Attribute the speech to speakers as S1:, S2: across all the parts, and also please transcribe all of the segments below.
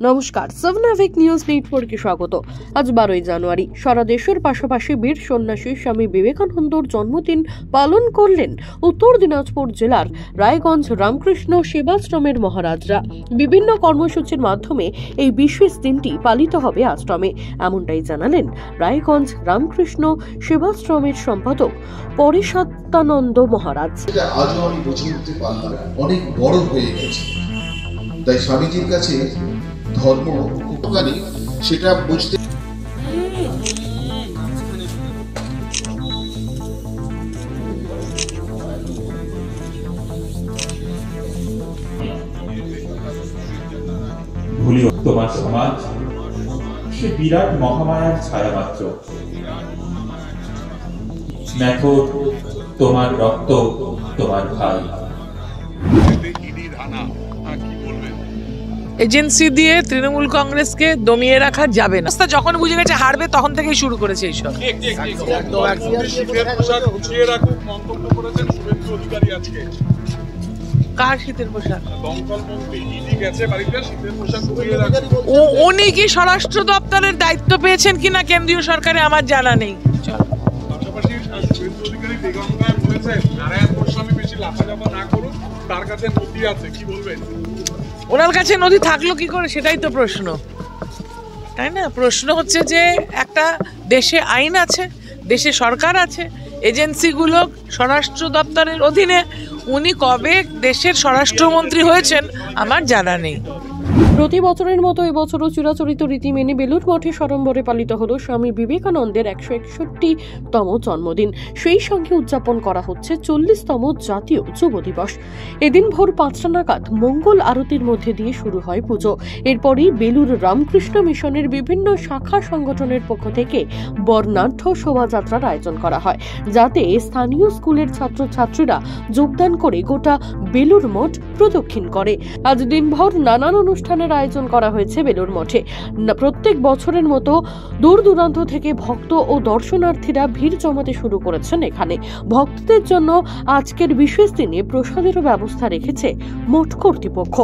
S1: নমস্কার, সাবনাভিক নিউজ নেটওয়ার্কে স্বাগত। আজ 12 জানুয়ারি সারা দেশের পাশাপাশি বীর সন্ন্যাসী স্বামী বিবেকানন্দর জন্মদিন পালন করলেন উত্তর দিনাজপুর জেলার রায়গঞ্জ রামকৃষ্ণ সেবাশ্রমের মহারাজরা। বিভিন্ন কর্মসূচির মাধ্যমে এই বিশেষ দিনটি পালিত হবে আশ্রমে, এমনটাই জানালেন রায়গঞ্জ রামকৃষ্ণ সেবাশ্রমের সম্পাদক পরিষদানন্দ মহারাজ।
S2: আজও আমি বুঝে উঠতে পারলাম অনেক বড় হয়ে গেছে, তাই স্বামীজির কাছে ধর্ম উপকারী সেটা বুঝতে
S3: ভুলিও তোমার সমাজ সে বিরাট মহামায়ার ছায়া মাত্র। মেথর তোমার রক্ত, তোমার ভাই।
S4: এজেন্সি দিয়ে তৃণমূল কংগ্রেসকে দমিয়ে রাখা যাবে না। যখন বুঝে গেছে হারবে তখন থেকেই শুরু করেছে এইসব। কার শীতের পোশাক? উনি কি স্বরাষ্ট্র দপ্তরের দায়িত্ব পেয়েছেন কিনা কেন্দ্রীয় সরকারে আমার জানা নেই। ওনার কাছে নদী থাকলো কি করে, সেটাই তো প্রশ্ন, তাই না? প্রশ্ন হচ্ছে যে একটা দেশে আইন আছে, দেশে সরকার আছে, এজেন্সিগুলো স্বরাষ্ট্র দপ্তরের অধীনে। উনি কবে দেশের স্বরাষ্ট্রমন্ত্রী হয়েছেন আমার জানা নেই।
S1: প্রতি বছরের মতো এবছরও চিরাচরিত রীতি মেনে বেলুর মঠে সড়ম্বরে পালিত হলো স্বামী বিবেকানন্দের 161তম জন্মদিন। সেই সঙ্গে উদযাপন করা হচ্ছে 40তম জাতীয় যুব দিবস। এদিন ভোর 5টা নাগাদ মঙ্গল আরতির মধ্যে দিয়ে শুরু হয় পুজো। এরপরই বেলুর রামকৃষ্ণ মিশনের বিভিন্ন শাখা সংগঠনের পক্ষ থেকে বর্ণাঢ্য শোভাযাত্রার আয়োজন করা হয়, যাতে স্থানীয় স্কুলের ছাত্রছাত্রীরা যোগদান করে গোটা বেলুর মঠ প্রদক্ষিণ করে। আজ দিনভর নানান অনুষ্ঠানের আয়োজন করা হয়েছে বেলুর মঠে। প্রত্যেক বছরের মতো দূর দূরান্ত থেকে ভক্ত ও দর্শনার্থীরা ভিড় জমাতে শুরু করেছেন এখানে। ভক্তদের জন্য আজকের বিশেষ দিনে প্রসাদেরও ব্যবস্থা রেখেছে মঠ কর্তৃপক্ষ।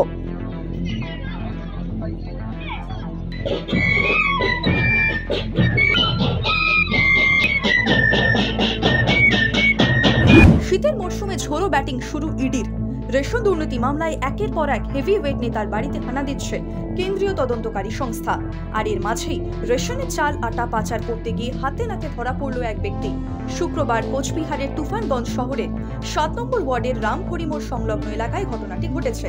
S5: শীতের মরশুমে ঝোড়ো ব্যাটিং শুরু ইডির। রেশন দুর্নীতি মামলায় একের পর এক হেভিওয়েট নেতার বাড়িতে হানা দিচ্ছে কেন্দ্রীয় তদন্তকারী সংস্থা। আর এর মাঝেই রেশনের চাল আটা পাচার করতে গিয়ে হাতে নাতে ধরা পড়ল এক ব্যক্তি। শুক্রবার কোচবিহারের তুফানগঞ্জ শহরের 7 নম্বর ওয়ার্ডের রামহরিমোড় সংলগ্ন এলাকায় ঘটনাটি ঘটেছে।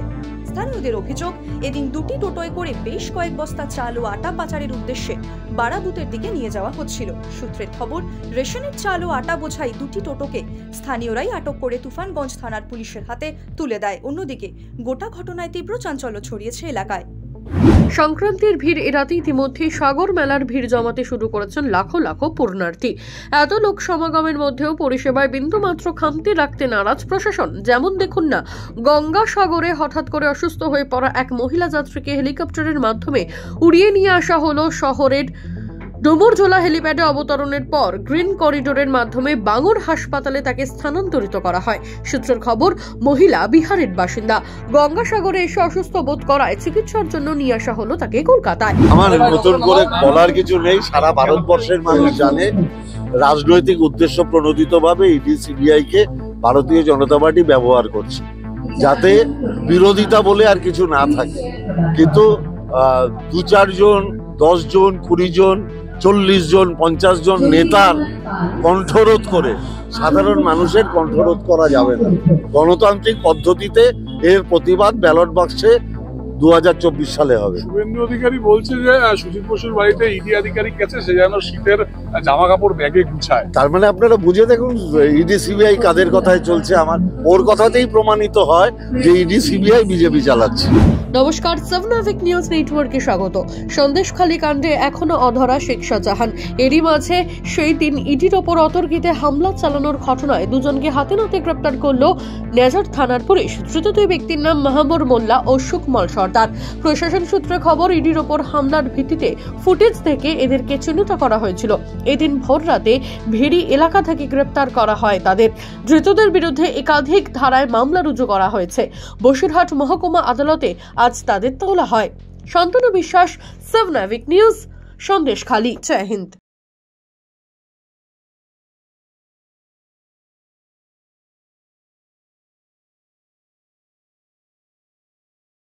S5: স্থানীয়দের অভিযোগ, এদিন দুটি টোটোয় করে বেশ কয়েক বস্তা চাল ও আটা পাচারের উদ্দেশ্যে বারাবুতের দিকে নিয়ে যাওয়া হচ্ছিল। সূত্রের খবর, রেশনের চাল ও আটা বোঝাই দুটি টোটোকে স্থানীয়রাই আটক করে তুফানগঞ্জ থানার পুলিশের হাতে তুলে দেয়। অন্যদিকে গোটা ঘটনায় তীব্র চাঞ্চল্য ছড়িয়েছে এলাকায়।
S1: সংক্রান্তির ভিড় এড়াতে ইতিমধ্যে সাগর মেলার ভিড় জমাতে শুরু করেছেন লাখো লাখো পূর্ণার্থী। এত লোক সমাগমের মধ্যেও পরিষেবায় বিন্দুমাত্র খামতি রাখতে নারাজ প্রশাসন। যেমন দেখুন না, গঙ্গাসাগরে হঠাৎ করে অসুস্থ হয়ে পড়া এক মহিলা যাত্রীকে হেলিকপ্টারের মাধ্যমে উড়িয়ে নিয়ে আসা হলো শহরের ডুমুরজোলা হেলিপ্যাডে অবতরণের পর গ্রিন করিডোরের মাধ্যমে বাঙুর হাসপাতালে তাকে স্থানান্তরিত করা হয়। সূত্রের খবর, মহিলা বিহারের বাসিন্দা। গঙ্গাসাগরে এসে অসুস্থ বোধ করায় চিকিৎসার জন্য নিয়ে আসা হলো তাকে কলকাতায়।
S6: আমার নতুন করে বলার কিছু নেই, সারা ভারতবর্ষের মানুষ জানে রাজনৈতিক উদ্দেশ্য প্রণোদিতভাবে ইডি সিবিআই কে ভারতীয় জনতা পার্টি ব্যবহার করছে, যাতে বিরোধিতা বলে আর কিছু না থাকে। কিন্তু 2-4 জন, 10 জন, 20 জন, 40 জন, 50 জন নেতার কণ্ঠরোধ করে সাধারণ মানুষের কণ্ঠরোধ করা যাবে না। গণতান্ত্রিক পদ্ধতিতে এর প্রতিবাদ ব্যালট বাক্সে 2024 সালে হবে।
S7: শুভেন্দু অধিকারী বলছে যে সুজিত বসুর বাড়িতে ইডি আধিকারিক গেছে, সে যেন শীতের জামা কাপড় ব্যাগে গুছায়।
S6: তার মানে আপনারা বুঝে দেখুন ইডি সিবিআই কাদের কথায় চলছে। আমার ওর কথাতেই প্রমাণিত হয় যে ইডি সিবিআই বিজেপি চালাচ্ছে।
S1: নমস্কার, সাবনাভিক নিউজ নেটওয়ার্কে স্বাগত। সন্দেশখালী কাণ্ডে এখনো অধরা শেখ শাহজাহান। এরই মাঝে সেই দিন ইডির ওপর অতর্কিতে হামলা চালানোর ঘটনায় দুজনকে হাতে নাতে গ্রেপ্তার করল নেজার থানার পুলিশ। ধৃত দুই ব্যক্তির নাম মাহবুর মোল্লা ও সুকমল সর্দার। প্রশাসন সূত্রে খবর, ইডির ওপর হামলার ভিত্তিতে ফুটেজ থেকে এদেরকে চিহ্নিত করা হয়েছিল। এদিন ভোর রাতে ভেড়ি এলাকা থেকে গ্রেপ্তার করা হয় তাদের। ধৃতদের বিরুদ্ধে একাধিক ধারায় মামলা রুজু করা হয়েছে। বসিরহাট মহকুমা আদালতে আজ তাদের তোলা হয়। শান্তনু বিশ্বাস, 7 নিউজ, সন্দেশখালী। জয় হিন্দ।